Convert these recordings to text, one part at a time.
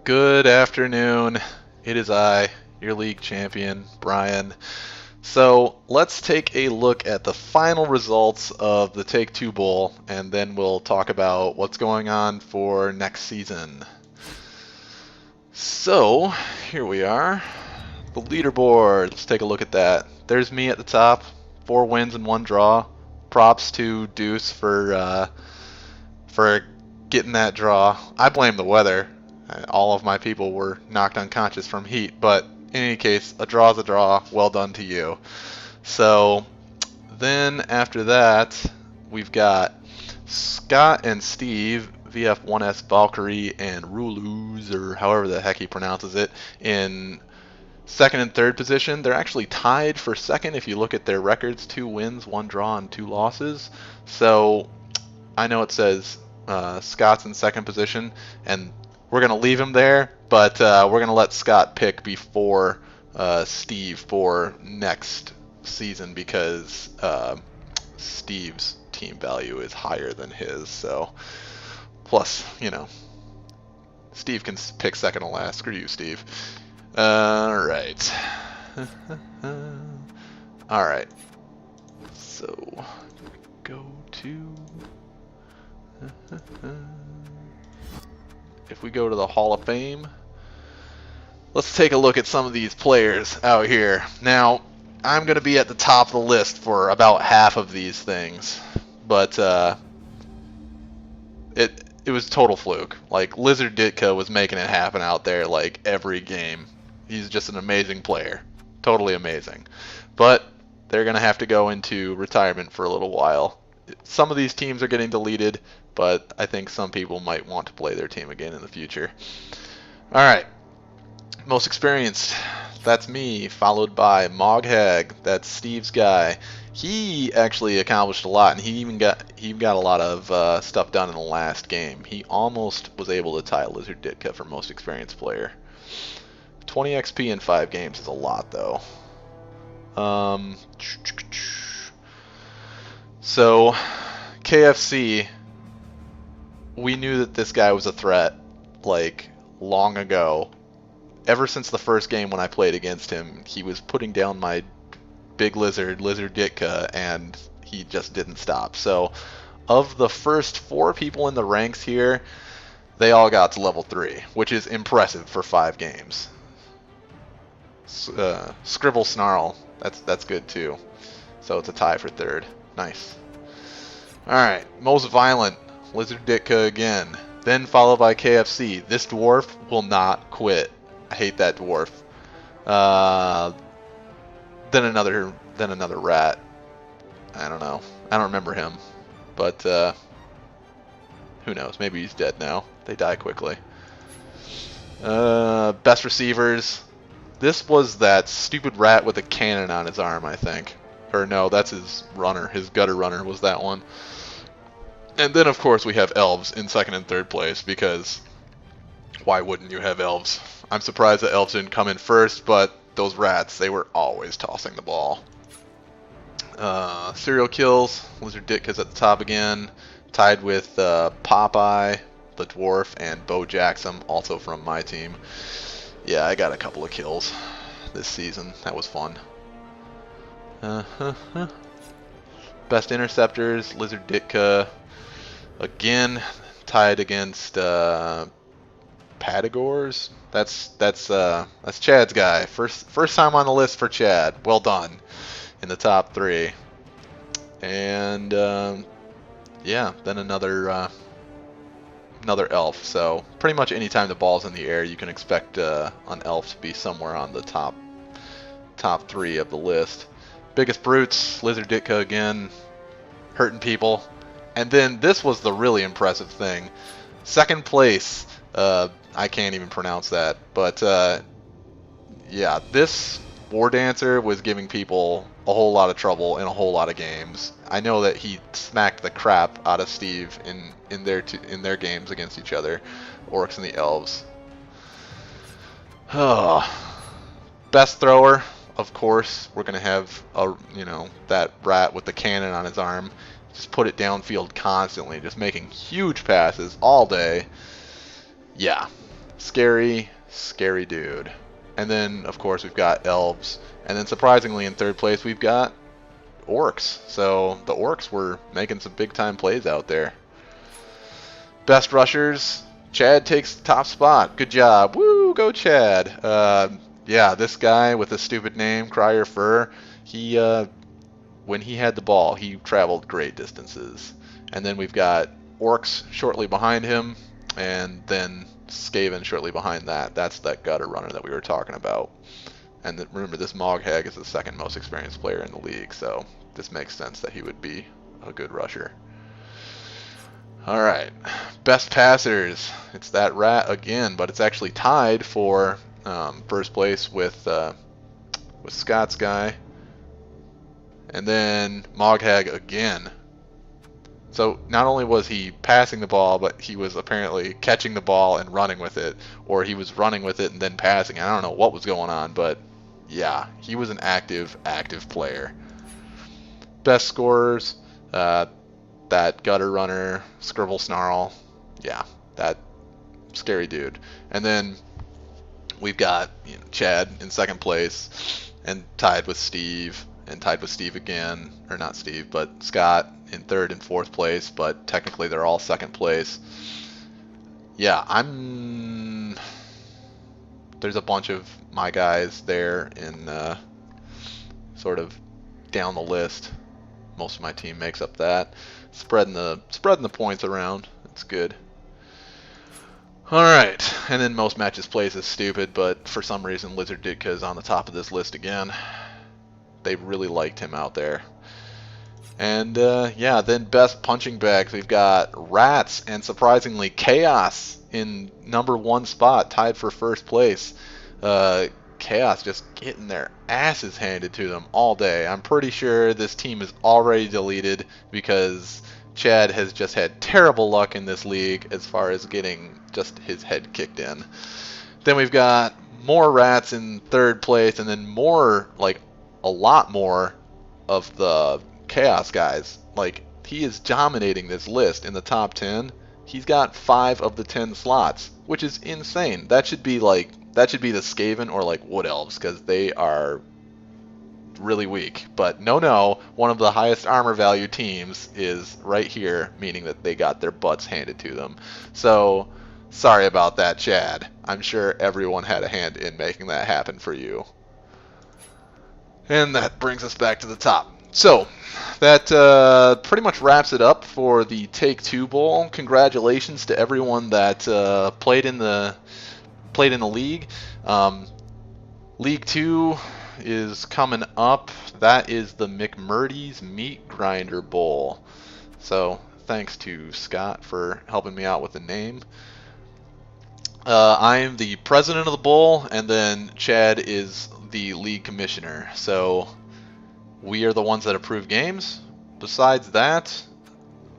Good afternoon. It is I, your league champion, Brian. So let's take a look at the final results of the Take-Two Bowl, and then we'll talk about what's going on for next season. So here we are, the leaderboard. Let's take a look at that. There's me at the top, 4 wins and 1 draw. Props to Deuce for getting that draw. I blame the weather. All of my people were knocked unconscious from heat, but in any case, a draw's a draw. Well done to you. So then after that, we've got Scott and Steve, VF1S Valkyrie and Ruluz, or however the heck he pronounces it, in second and third position. They're actually tied for second if you look at their records: 2 wins, 1 draw, and 2 losses. So I know it says Scott's in second position, and we're going to leave him there, but we're going to let Scott pick before Steve for next season because Steve's team value is higher than his. So, plus, Steve can pick second to last. Screw you, Steve. Alright. Alright. So, go to... If we go to the Hall of Fame, let's take a look at some of these players out here. Now, I'm going to be at the top of the list for about half of these things, but it was total fluke. Like, Lizard Ditka was making it happen out there like every game. He's just an amazing player. Totally amazing. But they're going to have to go into retirement for a little while. Some of these teams are getting deleted, but I think some people might want to play their team again in the future. Alright, most experienced, that's me, followed by Moghag, that's Steve's guy. He actually accomplished a lot, and he even got a lot of stuff done in the last game. He almost was able to tie Lizard Ditka for most experienced player. 20 XP in 5 games is a lot, though. So, KFC, we knew that this guy was a threat, like, long ago. Ever since the first game when I played against him, he was putting down my big Lizard Ditka, and he just didn't stop. So, of the first 4 people in the ranks here, they all got to level 3, which is impressive for 5 games. Scribble Snarl, that's good too. So it's a tie for 3rd. Nice. Alright, most violent, Lizard Ditka again. Then followed by KFC. This dwarf will not quit. I hate that dwarf. Then another rat. I don't know. I don't remember him. But who knows? Maybe he's dead now. They die quickly. Best receivers. This was that stupid rat with a cannon on his arm, I think. Or no, that's his runner. His gutter runner was that one. And then, of course, we have elves in 2nd and 3rd place, because why wouldn't you have elves? I'm surprised that elves didn't come in first, but those rats, they were always tossing the ball. Serial kills, Lizard Ditka's at the top again, tied with Popeye, the dwarf, and Bo Jackson, also from my team. Yeah, I got a couple of kills this season. That was fun. Best interceptors, Lizard Ditka. Again, tied against Patagors. That's Chad's guy. First time on the list for Chad. Well done in the top 3. And yeah, then another elf. So pretty much anytime the ball's in the air, you can expect an elf to be somewhere on the top 3 of the list. Biggest brutes, Lizard Ditka again, hurting people. And then this was the really impressive thing. 2nd place, I can't even pronounce that, but yeah, this War Dancer was giving people a whole lot of trouble in a whole lot of games. I know that he smacked the crap out of Steve in their games against each other, Orcs and the Elves. Best thrower, of course, we're gonna have that rat with the cannon on his arm. Just put it downfield constantly, just making huge passes all day. Yeah, Scary, scary dude. And then, of course, we've got elves. And then, surprisingly, in third place, we've got orcs. So the orcs were making some big-time plays out there. Best rushers, Chad takes top spot. Good job. Woo, go Chad. Yeah, this guy with a stupid name, Crier Fur, he, when he had the ball, he traveled great distances. And then we've got orcs shortly behind him, and then Skaven shortly behind that. That's that gutter runner that we were talking about. And remember, this Moghag is the second most experienced player in the league, so this makes sense that he would be a good rusher. All right, best passers. It's that rat again, but it's actually tied for first place with Scott's guy, and then Moghag again. So not only was he passing the ball, but he was apparently catching the ball and running with it, or he was running with it and then passing. I don't know what was going on, but yeah, he was an active player. Best scorers, that gutter runner, Scribble Snarl, yeah, that scary dude. And then we've got Chad in second place, and tied with Steve, and tied with Steve again, or not Steve, but Scott in third and fourth place, but technically they're all second place. Yeah, there's a bunch of my guys there in sort of down the list. Most of my team makes up that. Spreading the points around. That's good. Alright, and then most matches plays is stupid, but for some reason Lizard Ditka is on the top of this list again. They really liked him out there. And yeah, then best punching bags, we've got Rats and surprisingly Chaos in number 1 spot, tied for first place. Chaos just getting their asses handed to them all day. I'm pretty sure this team is already deleted because Chad has just had terrible luck in this league as far as getting just his head kicked in. Then we've got more Rats in third place, and then more, like a lot more of the Chaos guys. Like, he is dominating this list in the top 10. He's got 5 of the 10 slots, which is insane. That should be the Skaven or like Wood Elves, because they are really weak. But no, one of the highest armor value teams is right here, meaning that they got their butts handed to them. So, sorry about that, Chad. I'm sure everyone had a hand in making that happen for you. And that brings us back to the top. So, that pretty much wraps it up for the Take-Two Bowl. Congratulations to everyone that played in the league. League 2 is coming up. That is the McMurdy's Meat Grinder Bowl. So, thanks to Scott for helping me out with the name. I am the president of the bowl, and then Chad is the league commissioner. So, we are the ones that approve games. Besides that,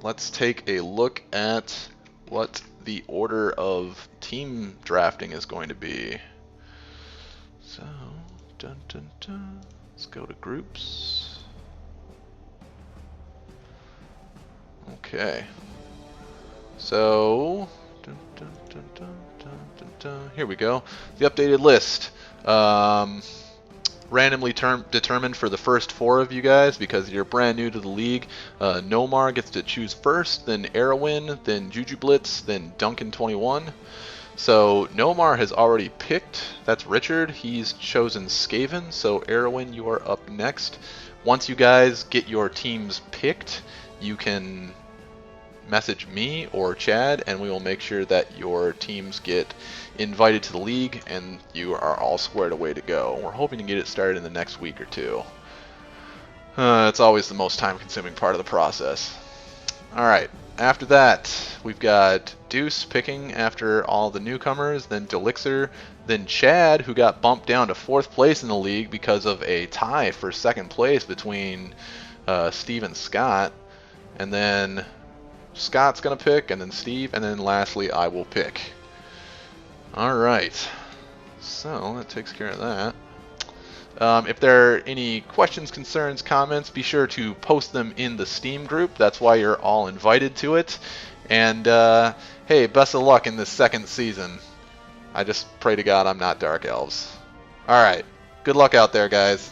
let's take a look at what the order of team drafting is going to be. So, let's go to groups. Okay. So, here we go. The updated list. Randomly determined for the first 4 of you guys because you're brand new to the league. Nomar gets to choose first, then Erwin, then Juju Blitz, then Duncan21. So Nomar has already picked. That's Richard. He's chosen Skaven. So Erwin, you are up next. Once you guys get your teams picked, you can message me or Chad, and we will make sure that your teams get invited to the league and you are all squared away to go. We're hoping to get it started in the next week or 2. It's always the most time-consuming part of the process. Alright, after that, we've got Deuce picking after all the newcomers, then Delixer, then Chad, who got bumped down to 4th place in the league because of a tie for 2nd place between Steve and Scott, and then Scott's going to pick, and then Steve, and then lastly I will pick. Alright, so that takes care of that. If there are any questions, concerns, comments, be sure to post them in the Steam group. That's why you're all invited to it. And hey, best of luck in this 2nd season. I just pray to God I'm not Dark Elves. Alright. Good luck out there, guys.